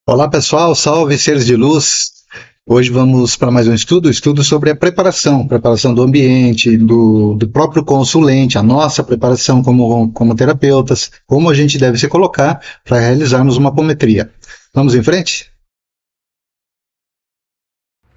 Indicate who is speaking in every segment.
Speaker 1: Olá pessoal, salve seres de luz. Hoje vamos para mais um estudo sobre a preparação do ambiente, do próprio consulente, a nossa preparação como terapeutas, como a gente deve se colocar para realizarmos uma apometria. Vamos em frente?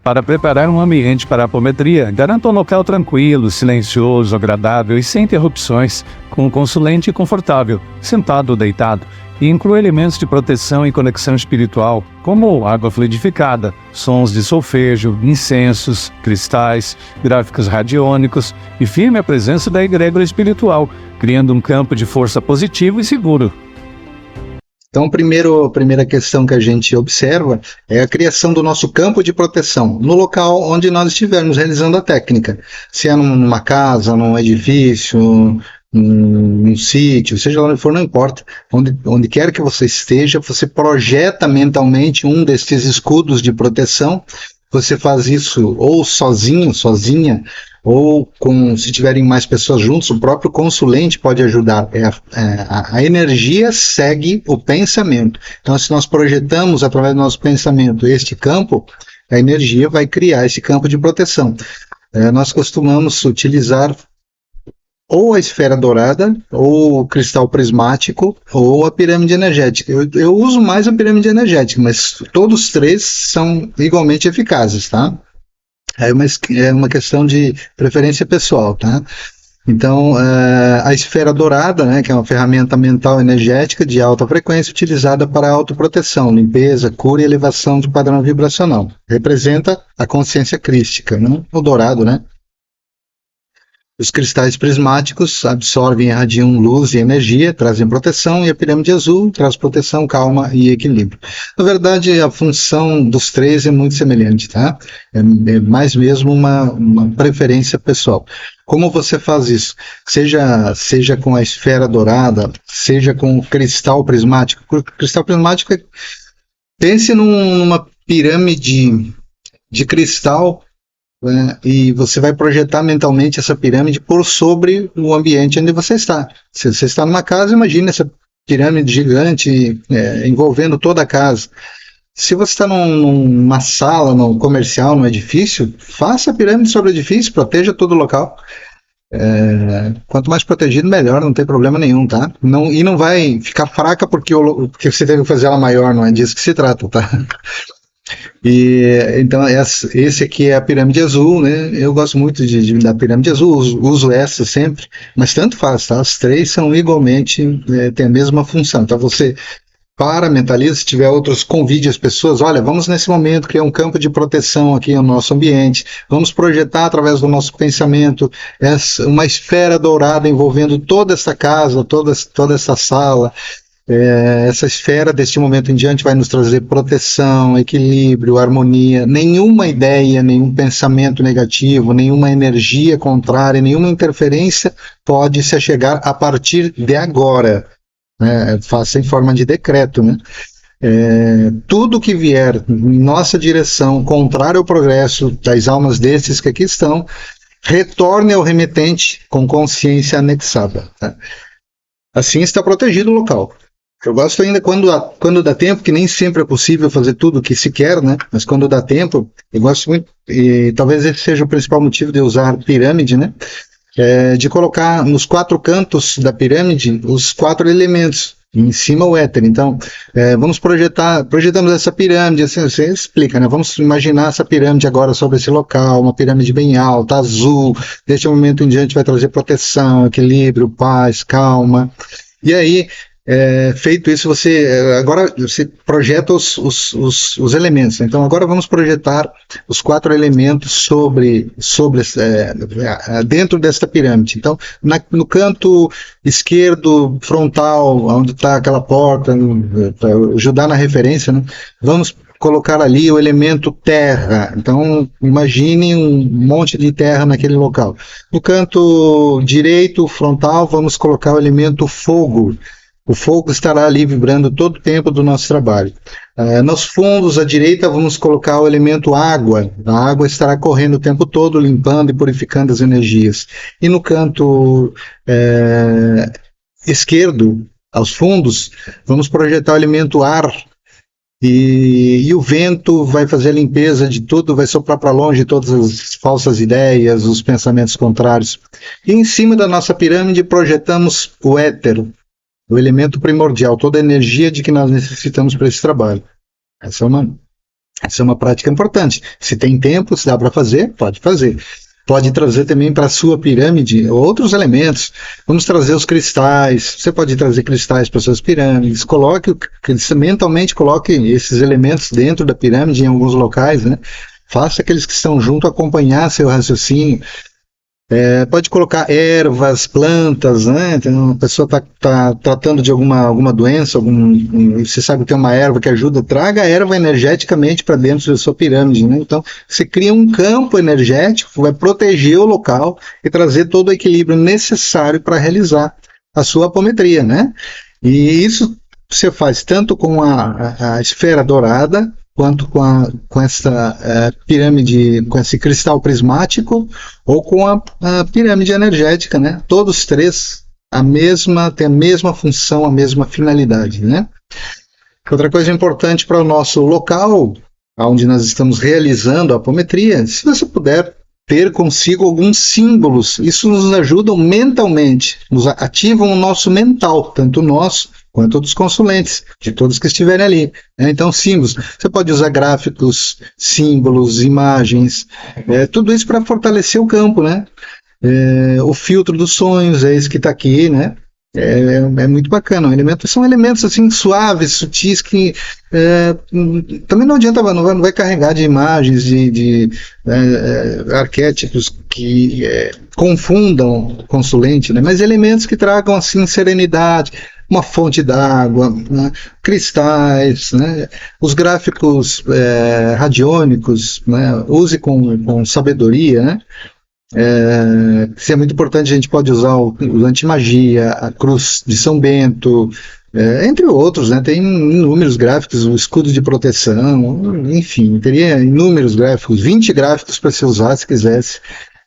Speaker 2: Para preparar um ambiente para a apometria, garanta um local tranquilo, silencioso, agradável e sem interrupções, com um consulente confortável, sentado ou deitado, e inclui elementos de proteção e conexão espiritual, como água fluidificada, sons de solfejo, incensos, cristais, gráficos radiônicos e firme a presença da egrégora espiritual, criando um campo de força positivo e seguro.
Speaker 1: Então, a primeira questão que a gente observa é a criação do nosso campo de proteção no local onde nós estivermos realizando a técnica. Se é numa casa, num edifício, num sítio, seja lá onde for, não importa. Onde quer que você esteja, você projeta mentalmente um desses escudos de proteção. Você faz isso ou sozinho, sozinha, ou se tiverem mais pessoas juntos, o próprio consulente pode ajudar. A energia segue o pensamento. Então, se nós projetamos através do nosso pensamento este campo, a energia vai criar esse campo de proteção. Nós costumamos utilizar ou a esfera dourada, ou o cristal prismático, ou a pirâmide energética. Eu uso mais a pirâmide energética, mas todos três são igualmente eficazes, tá? É uma questão de preferência pessoal, tá? Então, a esfera dourada, né, que é uma ferramenta mental energética de alta frequência utilizada para autoproteção, limpeza, cura e elevação de padrão vibracional. Representa a consciência crística, né? O dourado, né? Os cristais prismáticos absorvem e irradiam luz e energia, trazem proteção, e a pirâmide azul traz proteção, calma e equilíbrio. Na verdade, a função dos três é muito semelhante, tá? É mais mesmo uma preferência pessoal. Como você faz isso? Seja com a esfera dourada, seja com o cristal prismático. O cristal prismático pense numa pirâmide de cristal, e você vai projetar mentalmente essa pirâmide por sobre o ambiente onde você está. Se você está numa casa, imagine essa pirâmide gigante envolvendo toda a casa. Se você está numa sala, num comercial, num edifício, faça a pirâmide sobre o edifício, proteja todo o local. Quanto mais protegido, melhor, não tem problema nenhum, tá? E não vai ficar fraca porque você teve que fazer ela maior, não é disso que se trata, tá? Então esse aqui é a pirâmide azul, né? Eu gosto muito da pirâmide azul, uso essa sempre, mas tanto faz, tá? As três são igualmente, têm a mesma função. Então você mentaliza, se tiver outros, convide as pessoas, olha, vamos nesse momento criar um campo de proteção aqui no nosso ambiente, vamos projetar através do nosso pensamento uma esfera dourada envolvendo toda essa casa, toda essa sala. Essa esfera, deste momento em diante, vai nos trazer proteção, equilíbrio, harmonia. Nenhuma ideia, nenhum pensamento negativo, nenhuma energia contrária, nenhuma interferência pode se achegar a partir de agora. Faça em forma de decreto, né? Tudo que vier em nossa direção, contrário ao progresso das almas desses que aqui estão, retorne ao remetente com consciência anexada. Tá? Assim está protegido o local. Eu gosto ainda quando dá tempo, que nem sempre é possível fazer tudo o que se quer, né? Mas quando dá tempo, eu gosto muito, e talvez esse seja o principal motivo de usar pirâmide, né? De colocar nos quatro cantos da pirâmide os quatro elementos, em cima o éter. Então, projetamos essa pirâmide, assim, você explica, né? Vamos imaginar essa pirâmide agora sobre esse local, uma pirâmide bem alta, azul, deste momento em diante vai trazer proteção, equilíbrio, paz, calma. E aí, feito isso, agora você projeta os elementos. Então, agora vamos projetar os quatro elementos sobre dentro desta pirâmide. Então, no canto esquerdo, frontal, onde está aquela porta, para ajudar na referência, né, vamos colocar ali o elemento terra. Então, imagine um monte de terra naquele local. No canto direito, frontal, vamos colocar o elemento fogo. O fogo estará ali vibrando todo o tempo do nosso trabalho. Nos fundos, à direita, vamos colocar o elemento água. A água estará correndo o tempo todo, limpando e purificando as energias. E no canto esquerdo, aos fundos, vamos projetar o elemento ar. e o vento vai fazer a limpeza de tudo, vai soprar para longe todas as falsas ideias, os pensamentos contrários. E em cima da nossa pirâmide projetamos o éter, o elemento primordial, toda a energia de que nós necessitamos para esse trabalho. Essa é uma prática importante. Se tem tempo, se dá para fazer, pode fazer. Pode trazer também para a sua pirâmide outros elementos. Vamos trazer os cristais. Você pode trazer cristais para suas pirâmides. Mentalmente coloque esses elementos dentro da pirâmide em alguns locais, né? Faça aqueles que estão junto acompanhar seu raciocínio. Pode colocar ervas, plantas, né? Então, a pessoa está tratando de alguma doença, você sabe que tem uma erva que ajuda, traga a erva energeticamente para dentro da sua pirâmide, né? Então, você cria um campo energético, vai proteger o local e trazer todo o equilíbrio necessário para realizar a sua apometria, né? E isso você faz tanto com a esfera dourada, quanto com essa pirâmide, com esse cristal prismático, ou com a pirâmide energética, né? Todos três têm a mesma função, a mesma finalidade, né? Outra coisa importante para o nosso local, onde nós estamos realizando a apometria, se você puder ter consigo alguns símbolos, isso nos ajuda mentalmente, nos ativam o nosso mental, tanto o nosso quanto dos consulentes, de todos que estiverem ali. Então, símbolos. Você pode usar gráficos, símbolos, imagens, tudo isso para fortalecer o campo, né? O filtro dos sonhos, é esse que está aqui, né? É muito bacana. São elementos assim suaves, sutis, que também não adianta, não vai carregar de imagens, de arquétipos que confundam o consulente, né? Mas elementos que tragam assim serenidade, uma fonte d'água, né? Cristais, né? Os gráficos radiônicos, né? Use com sabedoria, né? Isso é muito importante. A gente pode usar o antimagia, a cruz de São Bento, entre outros, né? Tem inúmeros gráficos, o escudo de proteção, enfim, teria inúmeros gráficos, 20 gráficos para se usar se quisesse,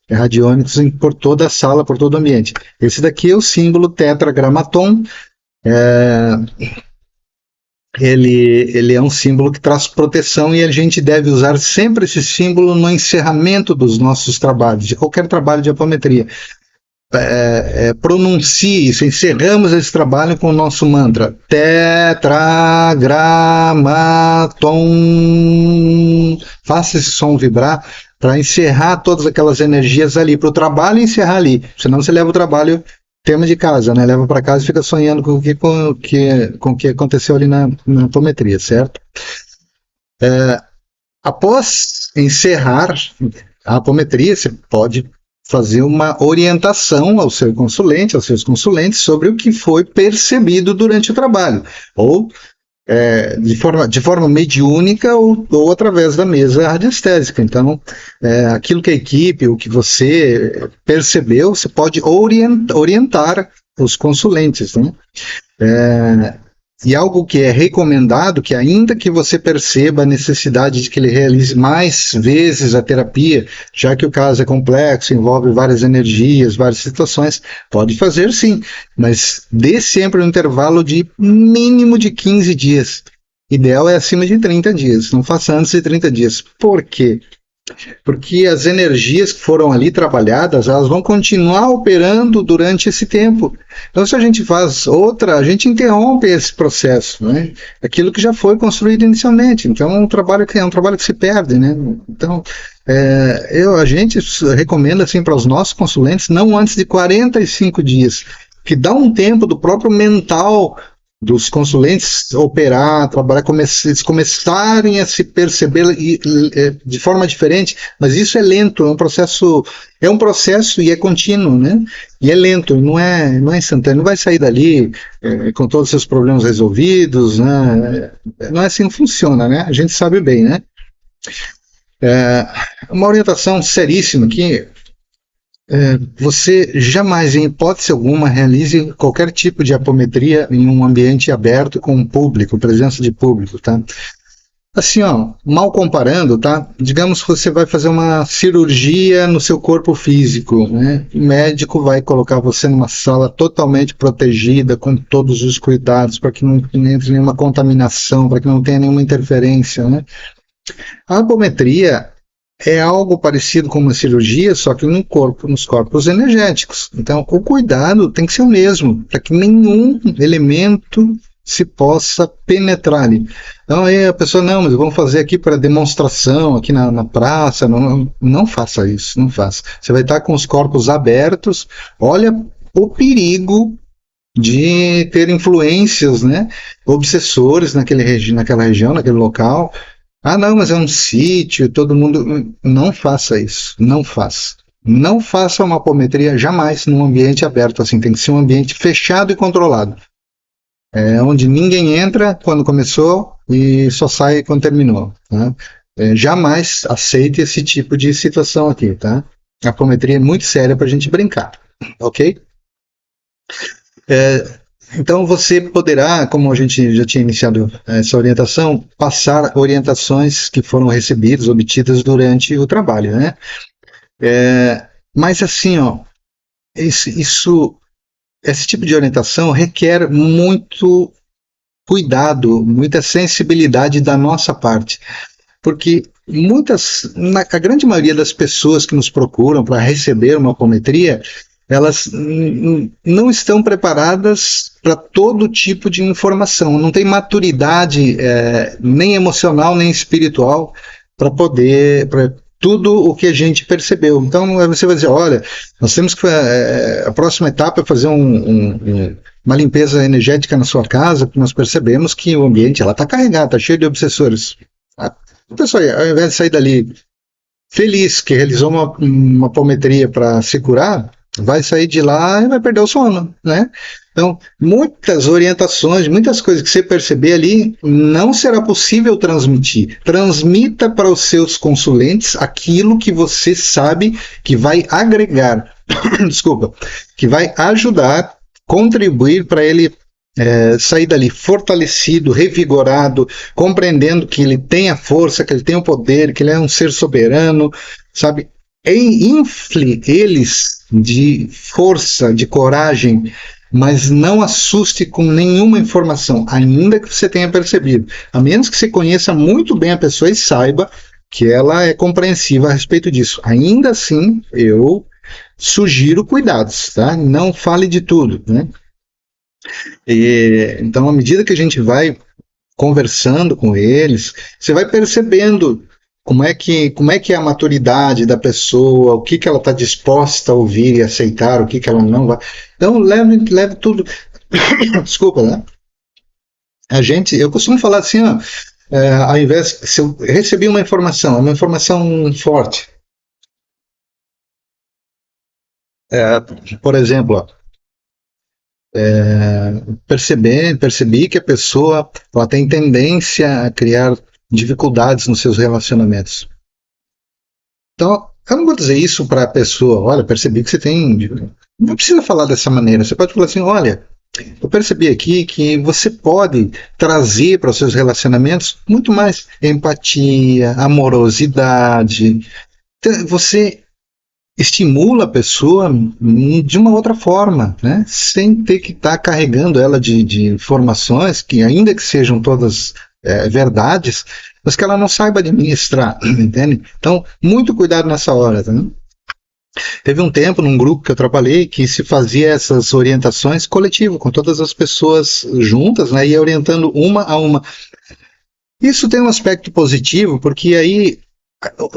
Speaker 1: radiônicos por toda a sala, por todo o ambiente. Esse daqui é o símbolo tetragramaton. Ele é um símbolo que traz proteção e a gente deve usar sempre esse símbolo no encerramento dos nossos trabalhos, de qualquer trabalho de apometria. Pronuncie isso, encerramos esse trabalho com o nosso mantra tetragramaton. Faça esse som vibrar para encerrar todas aquelas energias ali, para o trabalho encerrar ali, senão você leva o trabalho tema de casa, né? Leva para casa e fica sonhando com o que aconteceu ali na apometria, certo? Após encerrar a apometria, você pode fazer uma orientação ao seu consulente, aos seus consulentes, sobre o que foi percebido durante o trabalho, ou de forma mediúnica ou através da mesa radiestésica. Então, aquilo que a equipe, o que você percebeu, você pode orientar os consulentes, né? E algo que é recomendado, que ainda que você perceba a necessidade de que ele realize mais vezes a terapia, já que o caso é complexo, envolve várias energias, várias situações, pode fazer sim, mas dê sempre um intervalo de mínimo de 15 dias. Ideal é acima de 30 dias, não faça antes de 30 dias. Por quê? Porque as energias que foram ali trabalhadas, elas vão continuar operando durante esse tempo. Então, se a gente faz outra, a gente interrompe esse processo, né? Aquilo que já foi construído inicialmente. Então, é um trabalho que se perde, né? Então, a gente recomenda assim para os nossos consulentes, não antes de 45 dias, que dá um tempo do próprio mental dos consulentes operar, trabalhar, eles começarem a se perceber de forma diferente, mas isso é lento, é um processo e é contínuo, né? E é lento, não é instantâneo, não vai sair dali com todos os seus problemas resolvidos, né? Não é assim que funciona, né? A gente sabe bem, né? Uma orientação seríssima aqui. Você jamais, em hipótese alguma, realize qualquer tipo de apometria em um ambiente aberto com público, presença de público, tá? Assim, ó, mal comparando, tá? Digamos que você vai fazer uma cirurgia no seu corpo físico, né? O médico vai colocar você numa sala totalmente protegida, com todos os cuidados, para que não entre nenhuma contaminação, para que não tenha nenhuma interferência, né? A apometria é algo parecido com uma cirurgia, só que no corpo, nos corpos energéticos. Então, o cuidado tem que ser o mesmo, para que nenhum elemento se possa penetrar ali. Então, aí a pessoa, não, mas vamos fazer aqui para demonstração, aqui na praça. Não faça isso, não faça. Você vai estar com os corpos abertos, olha o perigo de ter influências, né, obsessores naquela região, naquele local. Ah, não, mas é um sítio, todo mundo. Não faça isso, não faça. Não faça uma apometria jamais num ambiente aberto, assim, tem que ser um ambiente fechado e controlado. Onde ninguém entra quando começou e só sai quando terminou. Tá? Jamais aceite esse tipo de situação aqui, tá? A apometria é muito séria para a gente brincar, ok? Então você poderá, como a gente já tinha iniciado essa orientação, passar orientações que foram recebidas, obtidas durante o trabalho, né? Mas assim, ó, esse tipo de orientação requer muito cuidado, muita sensibilidade da nossa parte, porque a grande maioria das pessoas que nos procuram para receber uma apometria, elas não estão preparadas para todo tipo de informação, não tem maturidade nem emocional nem espiritual para poder tudo o que a gente percebeu. Então você vai dizer, olha, nós temos que a próxima etapa é fazer uma limpeza energética na sua casa, porque nós percebemos que o ambiente está carregado, está cheio de obsessores. A pessoa, ao invés de sair dali feliz que realizou uma apometria para se curar, vai sair de lá e vai perder o sono, né? Então, muitas orientações, muitas coisas que você perceber ali, não será possível transmitir. Transmita para os seus consulentes aquilo que você sabe que vai agregar, desculpa, que vai ajudar, contribuir para ele sair dali fortalecido, revigorado, compreendendo que ele tem a força, que ele tem o poder, que ele é um ser soberano, sabe? Infle eles de força, de coragem, mas não assuste com nenhuma informação, ainda que você tenha percebido. A menos que você conheça muito bem a pessoa e saiba que ela é compreensiva a respeito disso. Ainda assim, eu sugiro cuidados, tá? Não fale de tudo, né? Então, à medida que a gente vai conversando com eles, você vai percebendo como é que é a maturidade da pessoa, o que ela está disposta a ouvir e aceitar, o que ela não vai. Então, leve tudo. Desculpa, né? Eu costumo falar assim, ó, ao invés, se eu recebi uma informação forte, por exemplo, ó, percebi que a pessoa ela tem tendência a criar dificuldades nos seus relacionamentos. Então, eu não vou dizer isso para a pessoa, olha, percebi que você tem... Não precisa falar dessa maneira, você pode falar assim, olha, eu percebi aqui que você pode trazer para os seus relacionamentos muito mais empatia, amorosidade. Então, você estimula a pessoa de uma outra forma, né? Sem ter que estar carregando ela de informações que, ainda que sejam todas verdades, mas que ela não saiba administrar, entende? Então, muito cuidado nessa hora, tá? Teve um tempo num grupo que eu trabalhei que se fazia essas orientações coletivo, com todas as pessoas juntas, né? Ia orientando uma a uma. Isso tem um aspecto positivo, porque aí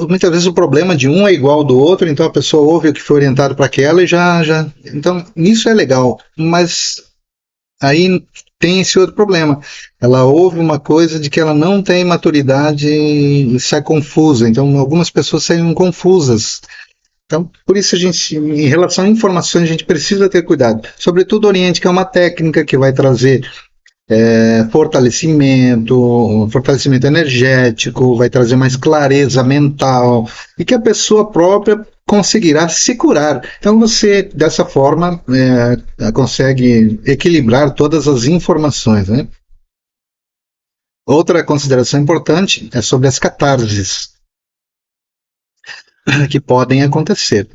Speaker 1: muitas vezes o problema de um é igual ao do outro, então a pessoa ouve o que foi orientado para aquela e já... Então, isso é legal, mas aí tem esse outro problema. Ela ouve uma coisa de que ela não tem maturidade e sai confusa. Então, algumas pessoas saem confusas. Então, por isso em relação a informações, a gente precisa ter cuidado. Sobretudo oriente, que é uma técnica que vai trazer fortalecimento energético, vai trazer mais clareza mental e que a pessoa própria conseguirá se curar. Então você, dessa forma, consegue equilibrar todas as informações, né? Outra consideração importante é sobre as catarses que podem acontecer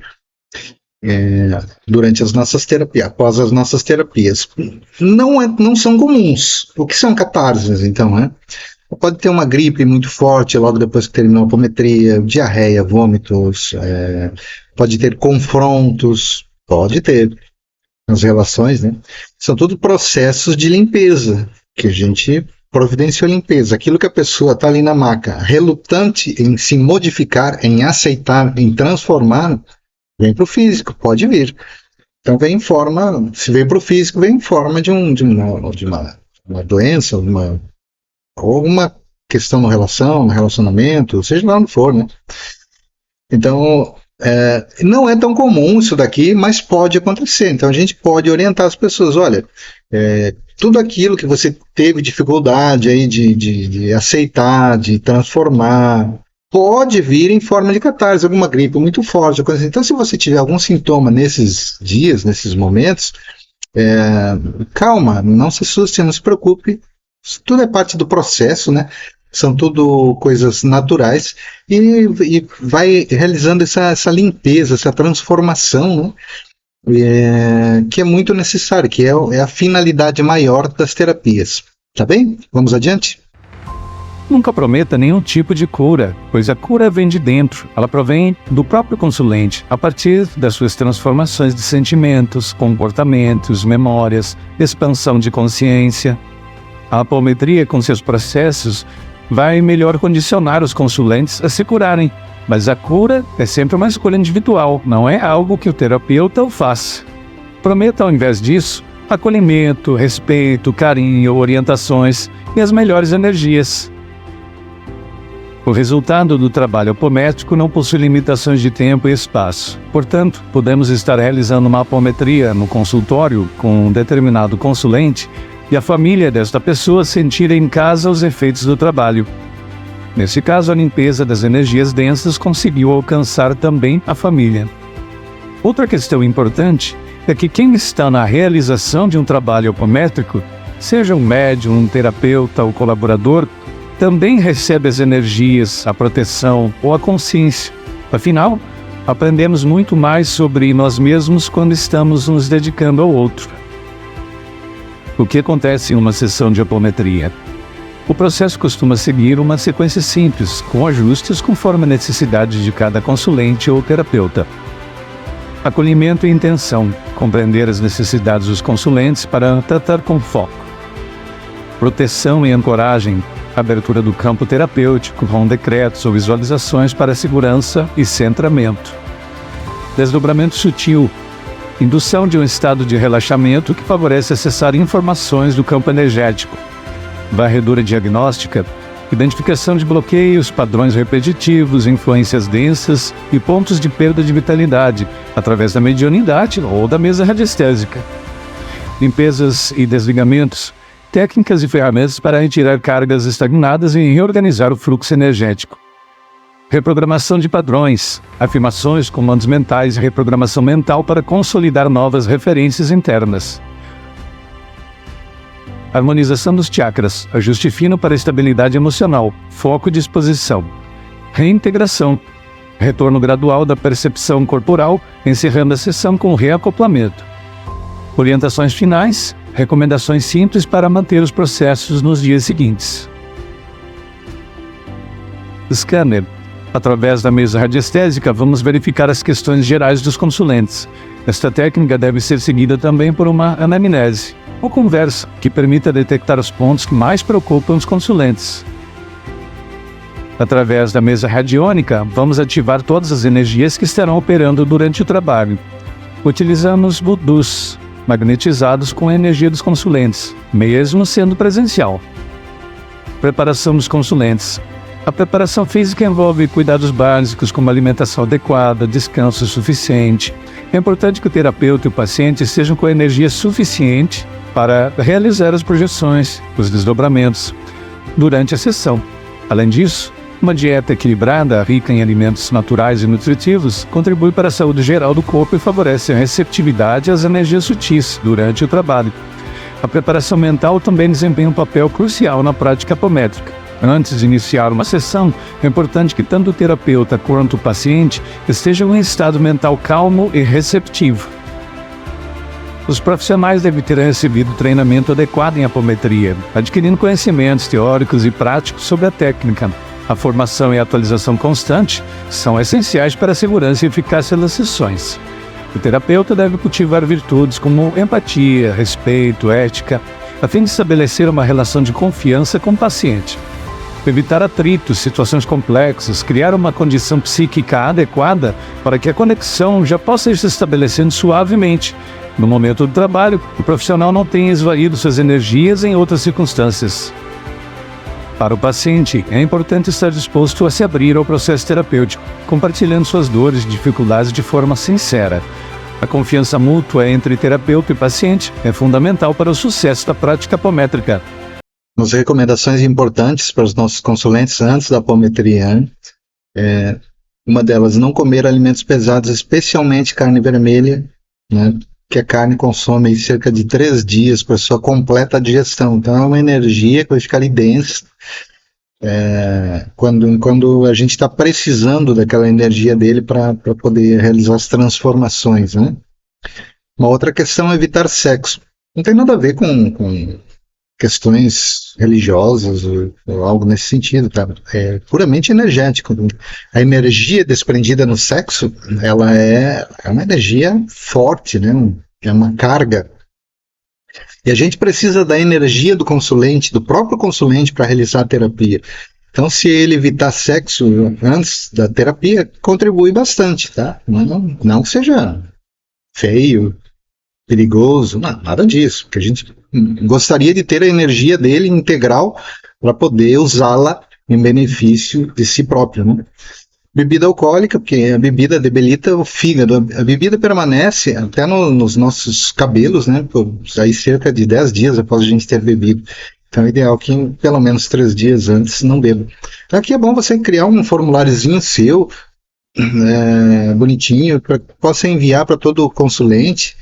Speaker 1: durante as nossas terapias, após as nossas terapias. Não são comuns. O que são catarses, então, né? Pode ter uma gripe muito forte logo depois que terminou a apometria, diarreia, vômitos, pode ter confrontos, pode ter nas relações, né? São tudo processos de limpeza, que a gente providenciou limpeza. Aquilo que a pessoa está ali na maca, relutante em se modificar, em aceitar, em transformar, vem para o físico, pode vir. Então vem em forma, se vem para o físico, vem em forma de uma doença, ou alguma questão no relacionamento, seja lá onde for, né? Então, não é tão comum isso daqui, mas pode acontecer. Então a gente pode orientar as pessoas, olha, tudo aquilo que você teve dificuldade aí de aceitar, de transformar, pode vir em forma de catarse, alguma gripe muito forte, coisa assim. Então se você tiver algum sintoma nesses dias, nesses momentos, calma, não se assuste, não se preocupe, isso tudo é parte do processo, né? São tudo coisas naturais e vai realizando essa limpeza, essa transformação, né? Que é muito necessário, que é a finalidade maior das terapias. Tá bem? Vamos adiante?
Speaker 2: Nunca prometa nenhum tipo de cura, pois a cura vem de dentro. Ela provém do próprio consulente, a partir das suas transformações de sentimentos, comportamentos, memórias, expansão de consciência. A apometria, com seus processos, vai melhor condicionar os consulentes a se curarem, mas a cura é sempre uma escolha individual, não é algo que o terapeuta o faça. Prometa, ao invés disso, acolhimento, respeito, carinho, orientações e as melhores energias. O resultado do trabalho apométrico não possui limitações de tempo e espaço. Portanto, podemos estar realizando uma apometria no consultório com um determinado consulente e a família desta pessoa sentir em casa os efeitos do trabalho. Nesse caso, a limpeza das energias densas conseguiu alcançar também a família. Outra questão importante é que quem está na realização de um trabalho apométrico, seja um médium, um terapeuta ou colaborador, também recebe as energias, a proteção ou a consciência. Afinal, aprendemos muito mais sobre nós mesmos quando estamos nos dedicando ao outro. O que acontece em uma sessão de apometria? O processo costuma seguir uma sequência simples, com ajustes conforme a necessidade de cada consulente ou terapeuta. Acolhimento e intenção, compreender as necessidades dos consulentes para tratar com foco. Proteção e ancoragem, abertura do campo terapêutico com decretos ou visualizações para segurança e centramento. Desdobramento sutil, indução de um estado de relaxamento que favorece acessar informações do campo energético. Varredura diagnóstica, identificação de bloqueios, padrões repetitivos, influências densas e pontos de perda de vitalidade, através da mediunidade ou da mesa radiestésica. Limpezas e desligamentos, técnicas e ferramentas para retirar cargas estagnadas e reorganizar o fluxo energético. Reprogramação de padrões, afirmações, comandos mentais e reprogramação mental para consolidar novas referências internas. Harmonização dos chakras, ajuste fino para estabilidade emocional, foco e disposição. Reintegração, retorno gradual da percepção corporal, encerrando a sessão com reacoplamento. Orientações finais, recomendações simples para manter os processos nos dias seguintes. Scanner. Através da mesa radiestésica, vamos verificar as questões gerais dos consulentes. Esta técnica deve ser seguida também por uma anamnese, ou conversa, que permita detectar os pontos que mais preocupam os consulentes. Através da mesa radiônica, vamos ativar todas as energias que estarão operando durante o trabalho. Utilizamos voodoos, magnetizados com a energia dos consulentes, mesmo sendo presencial. Preparação dos consulentes. A preparação física envolve cuidados básicos como alimentação adequada, descanso suficiente. É importante que o terapeuta e o paciente estejam com a energia suficiente para realizar as projeções, os desdobramentos, durante a sessão. Além disso, uma dieta equilibrada, rica em alimentos naturais e nutritivos, contribui para a saúde geral do corpo e favorece a receptividade às energias sutis durante o trabalho. A preparação mental também desempenha um papel crucial na prática apométrica. Antes de iniciar uma sessão, é importante que tanto o terapeuta quanto o paciente estejam em estado mental calmo e receptivo. Os profissionais devem ter recebido treinamento adequado em apometria, adquirindo conhecimentos teóricos e práticos sobre a técnica. A formação e a atualização constante são essenciais para a segurança e eficácia das sessões. O terapeuta deve cultivar virtudes como empatia, respeito, ética, a fim de estabelecer uma relação de confiança com o paciente. Evitar atritos, situações complexas, criar uma condição psíquica adequada para que a conexão já possa ir se estabelecendo suavemente. No momento do trabalho, o profissional não tenha esvaído suas energias em outras circunstâncias. Para o paciente, é importante estar disposto a se abrir ao processo terapêutico, compartilhando suas dores e dificuldades de forma sincera. A confiança mútua entre terapeuta e paciente é fundamental para o sucesso da prática apométrica.
Speaker 1: As recomendações importantes para os nossos consulentes antes da apometria, uma delas, não comer alimentos pesados, especialmente carne vermelha, né, que a carne consome cerca de 3 dias para sua completa digestão. Então é uma energia que vai ficar ali densa. Quando a gente está precisando daquela energia dele para poder realizar as transformações, né? Uma outra questão é evitar sexo. Não tem nada a ver com questões religiosas ou algo nesse sentido, tá? É puramente energético. A energia desprendida no sexo, ela é uma energia forte, né? É uma carga. E a gente precisa da energia do consulente, do próprio consulente, para realizar a terapia. Então, se ele evitar sexo antes da terapia, contribui bastante, tá? Não seja feio, perigoso, nada disso, porque a gente gostaria de ter a energia dele integral para poder usá-la em benefício de si próprio, né? Bebida alcoólica, porque a bebida debilita o fígado, a bebida permanece até nos nossos cabelos, né? Por aí cerca de 10 dias após a gente ter bebido. Então é ideal que pelo menos 3 dias antes não beba. Então aqui é bom você criar um formuláriozinho seu, bonitinho, para que possa enviar para todo o consulente,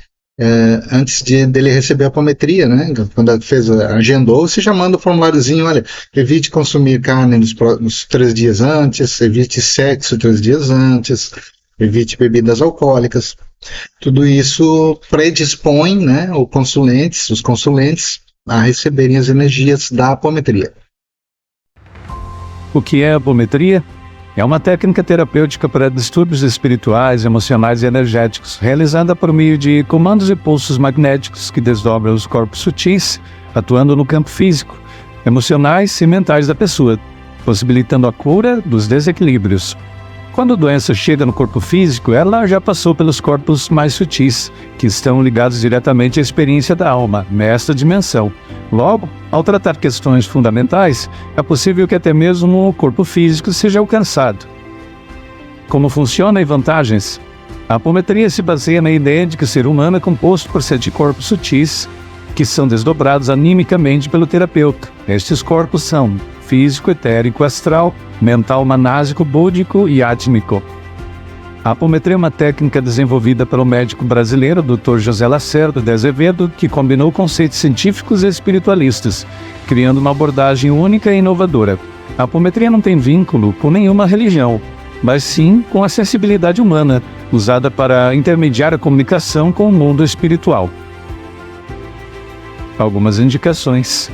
Speaker 1: antes dele receber a apometria, né? Quando agendou, você já manda o formuláriozinho, olha, evite consumir carne nos 3 dias antes, evite sexo 3 dias antes, evite bebidas alcoólicas. Tudo isso predispõe, né, os consulentes a receberem as energias da apometria.
Speaker 2: O que é a apometria? É uma técnica terapêutica para distúrbios espirituais, emocionais e energéticos, realizada por meio de comandos e pulsos magnéticos que desdobram os corpos sutis, atuando no campo físico, emocionais e mentais da pessoa, possibilitando a cura dos desequilíbrios. Quando a doença chega no corpo físico, ela já passou pelos corpos mais sutis, que estão ligados diretamente à experiência da alma, nesta dimensão. Logo, ao tratar questões fundamentais, é possível que até mesmo o corpo físico seja alcançado. Como funciona e vantagens? A apometria se baseia na ideia de que o ser humano é composto por 7 corpos sutis, que são desdobrados animicamente pelo terapeuta. Estes corpos são físico, etérico, astral, mental, manásico, búdico e átmico. A apometria é uma técnica desenvolvida pelo médico brasileiro Dr. José Lacerda de Azevedo, que combinou conceitos científicos e espiritualistas, criando uma abordagem única e inovadora. A apometria não tem vínculo com nenhuma religião, mas sim com a sensibilidade humana, usada para intermediar a comunicação com o mundo espiritual. Algumas indicações: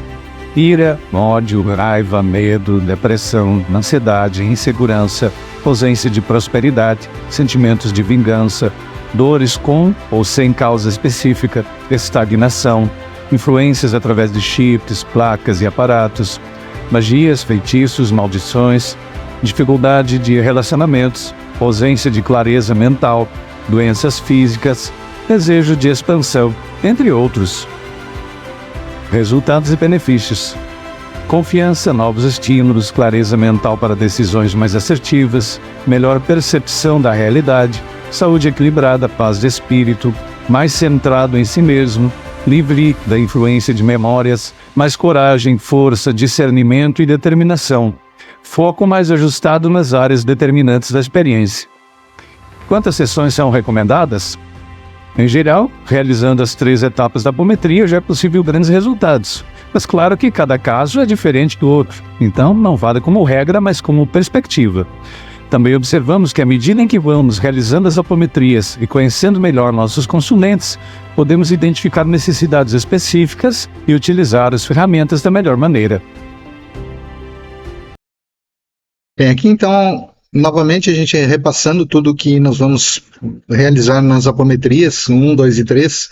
Speaker 2: ira, ódio, raiva, medo, depressão, ansiedade, insegurança, ausência de prosperidade, sentimentos de vingança, dores com ou sem causa específica, estagnação, influências através de chips, placas e aparatos, magias, feitiços, maldições, dificuldade de relacionamentos, ausência de clareza mental, doenças físicas, desejo de expansão, entre outros. Resultados e benefícios: confiança, novos estímulos, clareza mental para decisões mais assertivas, melhor percepção da realidade, saúde equilibrada, paz de espírito, mais centrado em si mesmo, livre da influência de memórias, mais coragem, força, discernimento e determinação, foco mais ajustado nas áreas determinantes da experiência. Quantas sessões são recomendadas? Em geral, realizando as 3 etapas da apometria já é possível grandes resultados. Mas claro que cada caso é diferente do outro, então não vale como regra, mas como perspectiva. Também observamos que à medida em que vamos realizando as apometrias e conhecendo melhor nossos consulentes, podemos identificar necessidades específicas e utilizar as ferramentas da melhor maneira.
Speaker 1: Bem, aqui então, novamente a gente repassando tudo que nós vamos realizar nas apometrias 1, 2 e 3.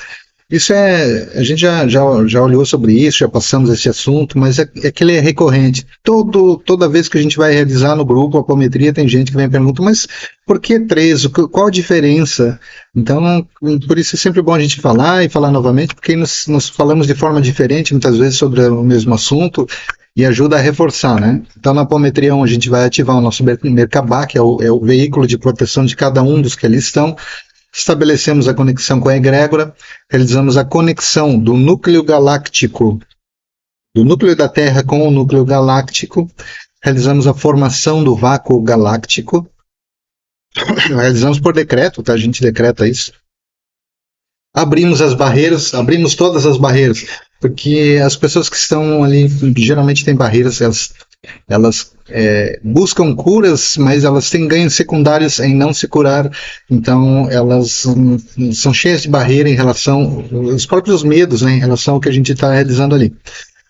Speaker 1: Isso a gente já olhou sobre isso, já passamos esse assunto, mas é que ele é recorrente. Toda vez que a gente vai realizar no grupo a apometria, tem gente que vem e pergunta, mas por que 3? Qual a diferença? Então, por isso é sempre bom a gente falar e falar novamente, porque nós falamos de forma diferente, muitas vezes, sobre o mesmo assunto, e ajuda a reforçar, né? Então, na apometria 1, a gente vai ativar o nosso Merkabah, que é o veículo de proteção de cada um dos que ali estão. Estabelecemos a conexão com a egrégora, realizamos a conexão do núcleo galáctico, do núcleo da Terra com o núcleo galáctico, realizamos a formação do vácuo galáctico, realizamos por decreto, tá? A gente decreta isso. Abrimos as barreiras, abrimos todas as barreiras, porque as pessoas que estão ali, geralmente têm barreiras, elas buscam curas, mas elas têm ganhos secundários em não se curar, então elas são cheias de barreira em relação aos próprios medos, né, em relação ao que a gente está realizando ali.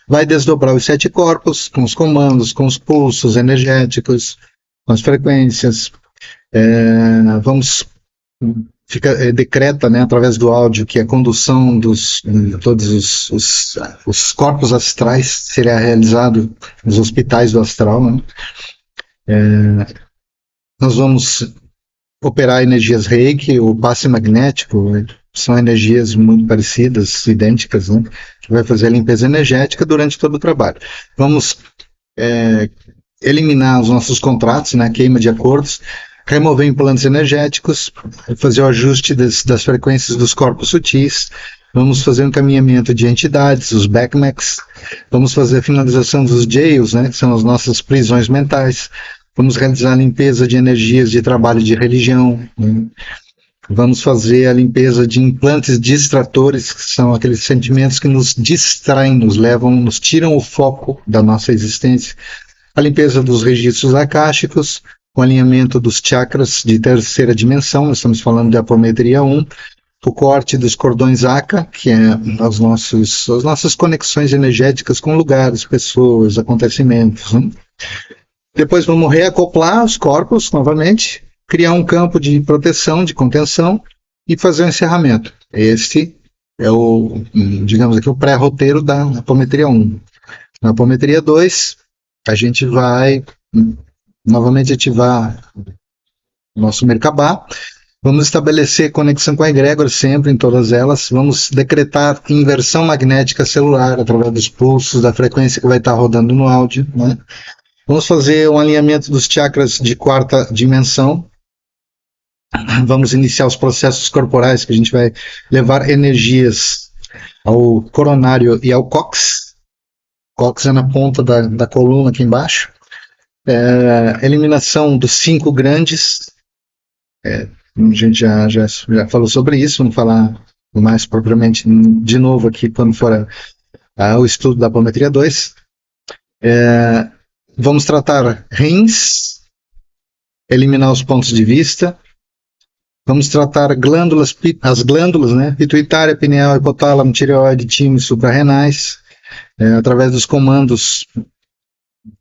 Speaker 1: Vai desdobrar os 7 corpos, com os comandos, com os pulsos energéticos, com as frequências, decreta, né, através do áudio, que a condução de todos os corpos astrais seria realizado nos hospitais do astral, né? Nós vamos operar energias Reiki, o passe magnético, né? São energias muito parecidas, idênticas, né? Que vai fazer a limpeza energética durante todo o trabalho. Vamos eliminar os nossos contratos, né? Queima de acordos, remover implantes energéticos, fazer o ajuste das frequências dos corpos sutis, vamos fazer um encaminhamento de entidades, os backmacks, vamos fazer a finalização dos jails, né, que são as nossas prisões mentais, vamos realizar a limpeza de energias de trabalho de religião, né? Vamos fazer a limpeza de implantes distratores, que são aqueles sentimentos que nos distraem, nos tiram o foco da nossa existência, a limpeza dos registros akáshicos, o alinhamento dos chakras de terceira dimensão, nós estamos falando de apometria 1, o corte dos cordões Aka, que é as nossas conexões energéticas com lugares, pessoas, acontecimentos, né? Depois vamos reacoplar os corpos novamente, criar um campo de proteção, de contenção e fazer o encerramento. Este é digamos aqui, o pré-roteiro da apometria 1. Na apometria 2, a gente vai novamente ativar o nosso Merkabah, vamos estabelecer conexão com a egrégora sempre, em todas elas, vamos decretar inversão magnética celular através dos pulsos, da frequência que vai estar rodando no áudio, né? Vamos fazer um alinhamento dos chakras de 4ª dimensão, vamos iniciar os processos corporais, que a gente vai levar energias ao coronário e ao cóccix. Cóccix é na ponta da coluna aqui embaixo. Eliminação dos 5 grandes, a gente já falou sobre isso, vamos falar mais propriamente de novo aqui quando for o estudo da apometria 2. Vamos tratar rins, eliminar os pontos de vista, vamos tratar as glândulas, né, pituitária, pineal, hipotálamo, tireoide, timo e suprarrenais, através dos comandos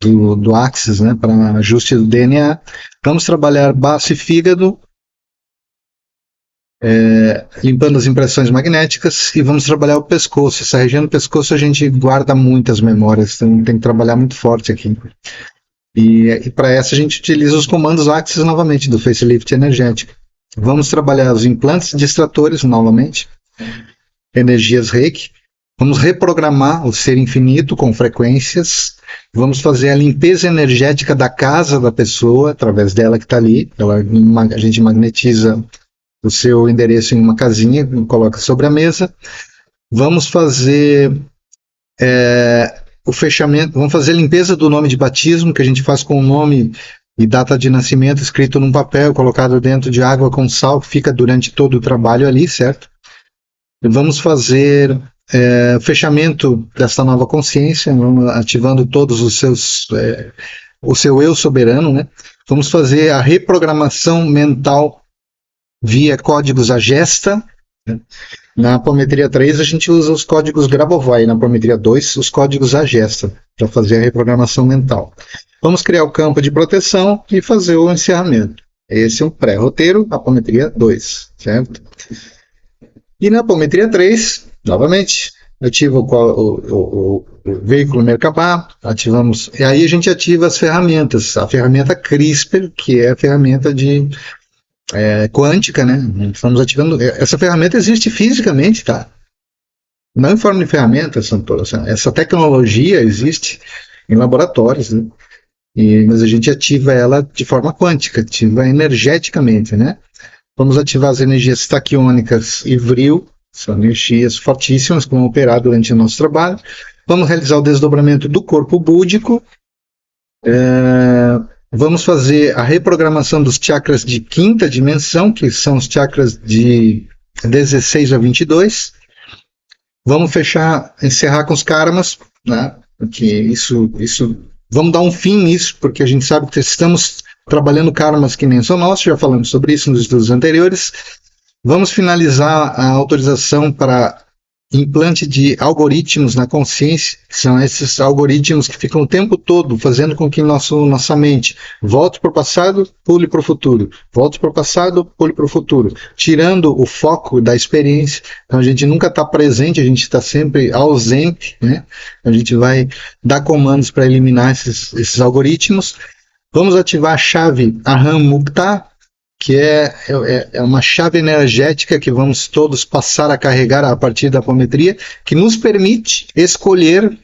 Speaker 1: do Axis, né, para ajuste do DNA. Vamos trabalhar baço e fígado, limpando as impressões magnéticas, e vamos trabalhar o pescoço. Essa região do pescoço a gente guarda muitas memórias, então tem que trabalhar muito forte aqui. E para essa a gente utiliza os comandos Axis novamente, do facelift energético. Vamos trabalhar os implantes distratores novamente, energias Reiki. Vamos reprogramar o ser infinito com frequências. Vamos fazer a limpeza energética da casa da pessoa, através dela que está ali. A gente magnetiza o seu endereço em uma casinha, coloca sobre a mesa. Vamos fazer o fechamento, vamos fazer a limpeza do nome de batismo, que a gente faz com o nome e data de nascimento escrito num papel, colocado dentro de água com sal, que fica durante todo o trabalho ali, certo? Vamos fazer fechamento dessa nova consciência, vamos ativando todos os seus, o seu eu soberano, né? Vamos fazer a reprogramação mental via códigos Agesta, né? Na Apometria 3 a gente usa os códigos Grabovoi, na Apometria 2 os códigos Agesta, para fazer a reprogramação mental. Vamos criar o campo de proteção e fazer o encerramento. Esse é um pré-roteiro, Apometria 2, certo? E na Apometria 3, novamente, ativa o veículo Merkabah, ativamos, e aí a gente ativa as ferramentas, a ferramenta CRISPR, que é a ferramenta de quântica, né? Estamos ativando. Essa ferramenta existe fisicamente, tá? Não em forma de ferramenta, essa tecnologia existe em laboratórios, né? Mas a gente ativa ela de forma quântica, ativa energeticamente, né? Vamos ativar as energias taquiônicas e vril, são energias fortíssimas que vão operar durante o nosso trabalho. Vamos realizar o desdobramento do corpo búdico. Vamos fazer a reprogramação dos chakras de quinta dimensão, que são os chakras de 16 a 22. Vamos encerrar com os karmas, né? Porque vamos dar um fim nisso, porque a gente sabe que estamos trabalhando karmas que nem são nossos, já falamos sobre isso nos estudos anteriores. Vamos finalizar a autorização para implante de algoritmos na consciência, que são esses algoritmos que ficam o tempo todo fazendo com que nossa mente volte para o passado, pule para o futuro, volte para o passado, pule para o futuro, tirando o foco da experiência. Então a gente nunca está presente, a gente está sempre ausente, né? A gente vai dar comandos para eliminar esses algoritmos. Vamos ativar a chave Aham Mukta, que é uma chave energética que vamos todos passar a carregar a partir da apometria, que nos permite escolher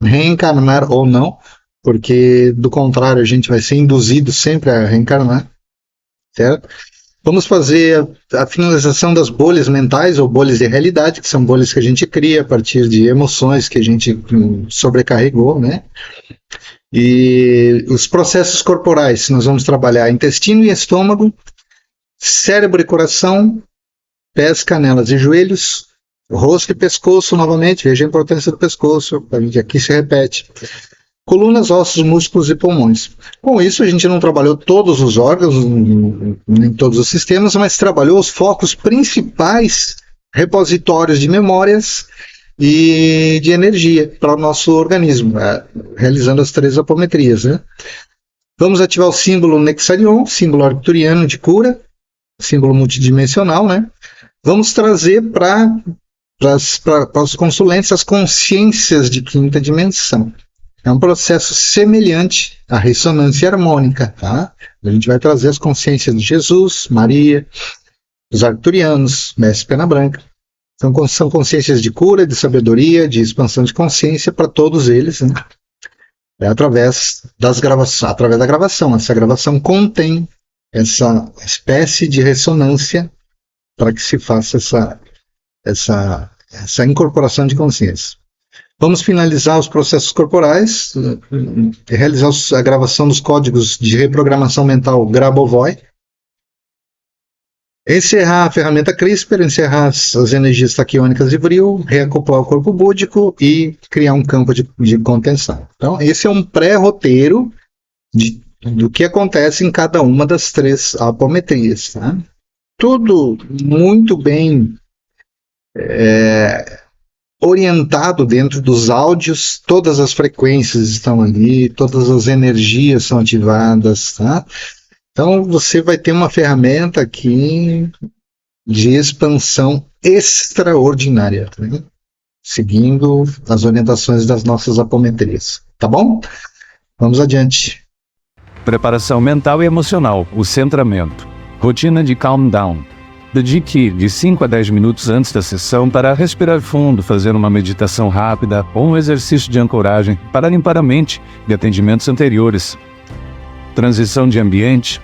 Speaker 1: reencarnar ou não, porque do contrário a gente vai ser induzido sempre a reencarnar, certo? Vamos fazer a finalização das bolhas mentais ou bolhas de realidade, que são bolhas que a gente cria a partir de emoções que a gente sobrecarregou, né? E os processos corporais, nós vamos trabalhar intestino e estômago, cérebro e coração, pés, canelas e joelhos, rosto e pescoço novamente, veja a importância do pescoço, aqui se repete. Colunas, ossos, músculos e pulmões. Com isso a gente não trabalhou todos os órgãos, nem todos os sistemas, mas trabalhou os focos principais, repositórios de memórias e de energia para o nosso organismo, realizando as 3 apometrias, né? Vamos ativar o símbolo Nexarion, símbolo arcturiano de cura, símbolo multidimensional, né? Vamos trazer para os consulentes as consciências de quinta dimensão. É um processo semelhante à ressonância harmônica, tá? A gente vai trazer as consciências de Jesus, Maria, os arcturianos, Mestre Pena Branca. São consciências de cura, de sabedoria, de expansão de consciência para todos eles, né? Através da gravação. Essa gravação contém essa espécie de ressonância para que se faça essa incorporação de consciência. Vamos finalizar os processos corporais, realizar a gravação dos códigos de reprogramação mental Grabovoi, encerrar a ferramenta CRISPR, encerrar as energias taquiônicas e vril, reacoplar o corpo búdico e criar um campo de contenção. Então, esse é um pré-roteiro do que acontece em cada uma das 3 apometrias. Tá? Tudo muito bem orientado dentro dos áudios, todas as frequências estão ali, todas as energias são ativadas, tá? Então você vai ter uma ferramenta aqui de expansão extraordinária, né? Seguindo as orientações das nossas apometrias, tá bom? Vamos adiante.
Speaker 2: Preparação mental e emocional, o centramento. Rotina de calm down. Dedique de 5 a 10 minutos antes da sessão para respirar fundo, fazer uma meditação rápida ou um exercício de ancoragem para limpar a mente de atendimentos anteriores. Transição de ambiente.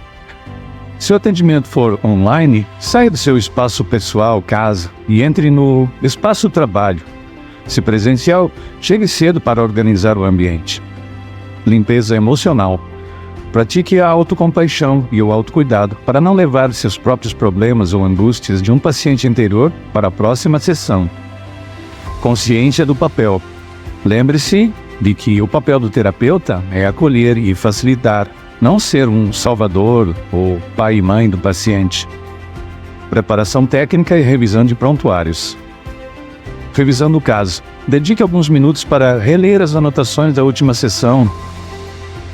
Speaker 2: Se o atendimento for online, saia do seu espaço pessoal, casa, e entre no espaço trabalho. Se presencial, chegue cedo para organizar o ambiente. Limpeza emocional. Pratique a autocompaixão e o autocuidado para não levar seus próprios problemas ou angústias de um paciente interior para a próxima sessão. Consciência do papel. Lembre-se de que o papel do terapeuta é acolher e facilitar, não ser um salvador ou pai e mãe do paciente. Preparação técnica e revisão de prontuários. Revisando o caso. Dedique alguns minutos para reler as anotações da última sessão,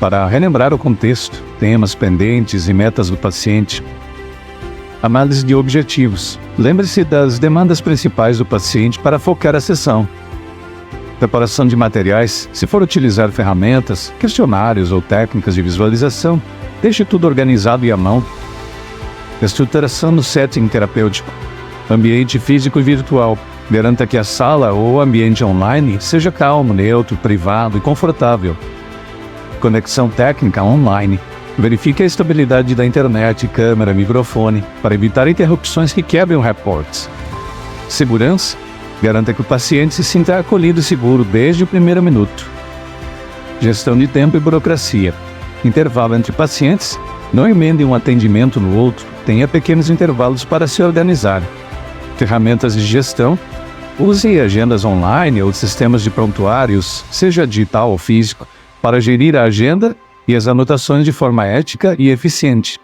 Speaker 2: para relembrar o contexto, temas pendentes e metas do paciente. Análise de objetivos. Lembre-se das demandas principais do paciente para focar a sessão. Preparação de materiais. Se for utilizar ferramentas, questionários ou técnicas de visualização, deixe tudo organizado e à mão. Estruturação do setting terapêutico. Ambiente físico e virtual. Garanta que a sala ou ambiente online seja calmo, neutro, privado e confortável. Conexão técnica online. Verifique a estabilidade da internet, câmera, microfone, para evitar interrupções que quebrem o rapport. Segurança. Garanta que o paciente se sinta acolhido e seguro desde o primeiro minuto. Gestão de tempo e burocracia. Intervalo entre pacientes. Não emende um atendimento no outro. Tenha pequenos intervalos para se organizar. Ferramentas de gestão. Use agendas online ou sistemas de prontuários, seja digital ou físico, para gerir a agenda e as anotações de forma ética e eficiente.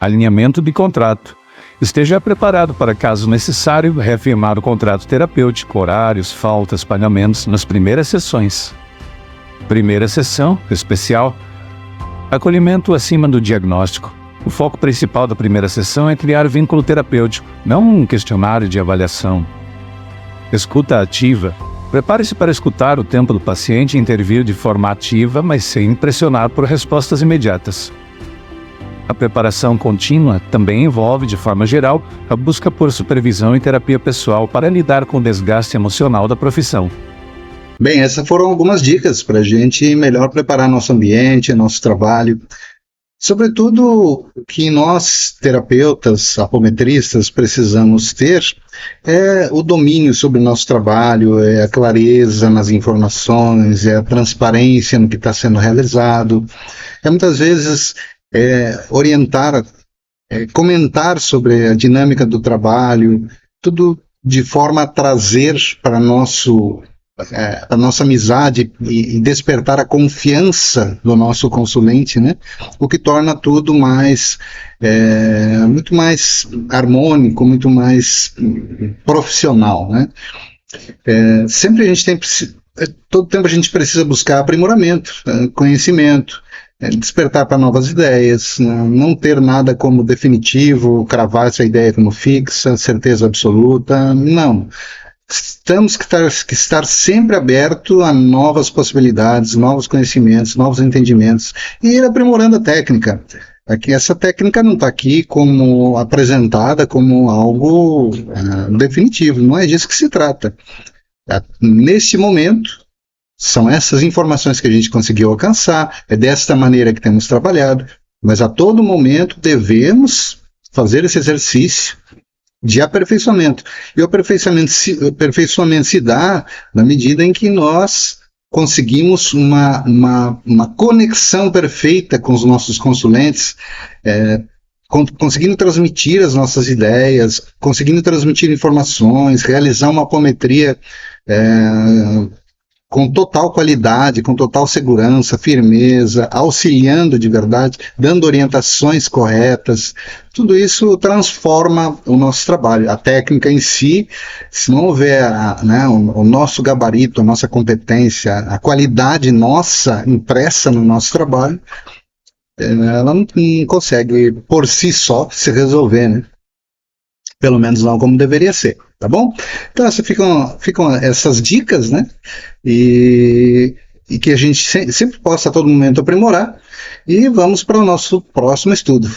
Speaker 2: Alinhamento de contrato. Esteja preparado para, caso necessário, reafirmar o contrato terapêutico, horários, faltas, pagamentos nas primeiras sessões. Primeira sessão, especial. Acolhimento acima do diagnóstico. O foco principal da primeira sessão é criar vínculo terapêutico, não um questionário de avaliação. Escuta ativa. Prepare-se para escutar o tempo do paciente e intervir de forma ativa, mas sem pressionar por respostas imediatas. A preparação contínua também envolve, de forma geral, a busca por supervisão e terapia pessoal para lidar com o desgaste emocional da profissão.
Speaker 1: Bem, essas foram algumas dicas para a gente melhor preparar nosso ambiente, nosso trabalho. Sobretudo, o que nós, terapeutas, apometristas, precisamos ter é o domínio sobre o nosso trabalho, é a clareza nas informações, é a transparência no que está sendo realizado. É muitas vezes orientar, comentar sobre a dinâmica do trabalho, tudo de forma a trazer para a nossa amizade e despertar a confiança do nosso consulente, né? O que torna tudo muito mais harmônico, muito mais profissional, né? Sempre a gente todo tempo a gente precisa buscar aprimoramento, conhecimento, despertar para novas ideias, não ter nada como definitivo, cravar essa ideia como fixa, certeza absoluta, não. Temos que estar sempre aberto a novas possibilidades, novos conhecimentos, novos entendimentos e ir aprimorando a técnica. Essa técnica não está aqui como apresentada como algo definitivo, não é disso que se trata. Neste momento, são essas informações que a gente conseguiu alcançar, é desta maneira que temos trabalhado, mas a todo momento devemos fazer esse exercício de aperfeiçoamento. E o aperfeiçoamento se dá na medida em que nós conseguimos uma conexão perfeita com os nossos consulentes, conseguindo transmitir as nossas ideias, conseguindo transmitir informações, realizar uma apometria com total qualidade, com total segurança, firmeza, auxiliando de verdade, dando orientações corretas. Tudo isso transforma o nosso trabalho. A técnica em si, se não houver o nosso gabarito, a nossa competência, a qualidade nossa impressa no nosso trabalho, ela não consegue por si só se resolver, né? Pelo menos não como deveria ser, tá bom? Então ficam essas dicas, né? E que a gente sempre possa a todo momento aprimorar. E vamos para o nosso próximo estudo.